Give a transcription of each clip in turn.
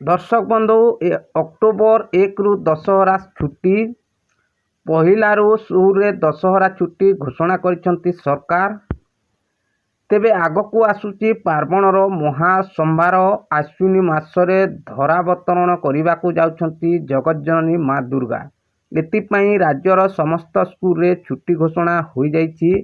दर्शक बंधु अक्टोबर 1 रु दशहरा छुट्टी पहलारू सूरे दशहरा छुट्टी घोषणा करिसेंती सरकार। तेबे आगकू आसुची पार्वणर महासंभार आश्विनी मासरे धरावतरण करने जाउछंती जगज्जननी माँ दुर्गा। एथिपाई राज्यर समस्त स्कूल रे छुट्टी घोषणा हो जाइछि।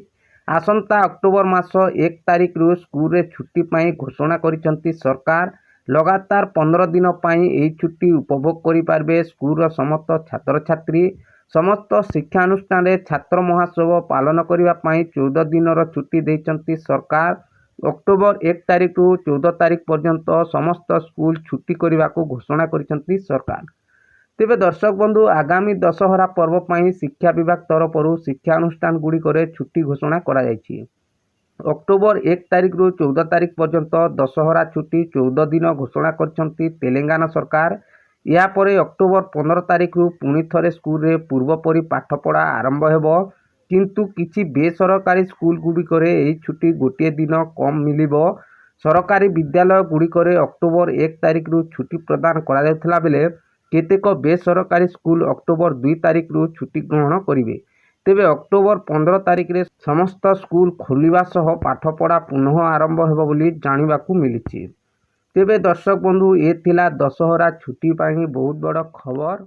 आसंता अक्टोबर मास 1 तारिख रु स्कूल रे छुट्टी पाई घोषणा करिसेंती सरकार। लगातार 15 दिन पाई एही छुट्टी उपभोग करि पारबे स्कूल समस्त छात्र छात्री। समस्त शिक्षानुष्ठान रे छात्र महोत्सव पालन करिबा पाई 14 दिन छुट्टी देइचंती सरकार। अक्टोबर 1 तारिख रु 14 तारिख पर्यंत समस्त स्कूल छुट्टी करने को घोषणा करिसेंती सरकार। तेबे दर्शक बंधु आगामी दशहरा पर्व पाई शिक्षा विभाग तरफ शिक्षानुष्ठान गुड़िक छुट्टी घोषणा करा जायछि। अक्टोबर 1 तारिख रु 14 तारिख पर्यंत दशहरा छुट्टी 14 दिन घोषणा करछंती तेलंगाना सरकार। या परे अक्टोबर 15 तारिख रु पुणी थरे स्कूल रे पूर्वपरी पाठपढ़ा आरंभ हेबो। किंतु किछि बेसरकारी स्कूल गुड़िकरे एही छुट्टी गोटे दिन कम मिलिबो। सरकारी विद्यालय गुड़िकरे अक्टोबर 1 तारिख रु छुट्टी प्रदान करा जाउथला बेले केतेक बेसरकारी स्कूल अक्टोबर 2 तारिख रु छुट्टी ग्रहण करिवे। तेबे अक्टोबर 15 तारिख रे समस्त स्कूल खोलिबा सह पाठपढ़ा पुनः आरंभ हेबो बोली जानिबाकू मिलिछि। तेबे दर्शक बंधु ए थिला दशहरा छुट्टी पाई बहुत बड़ खबर।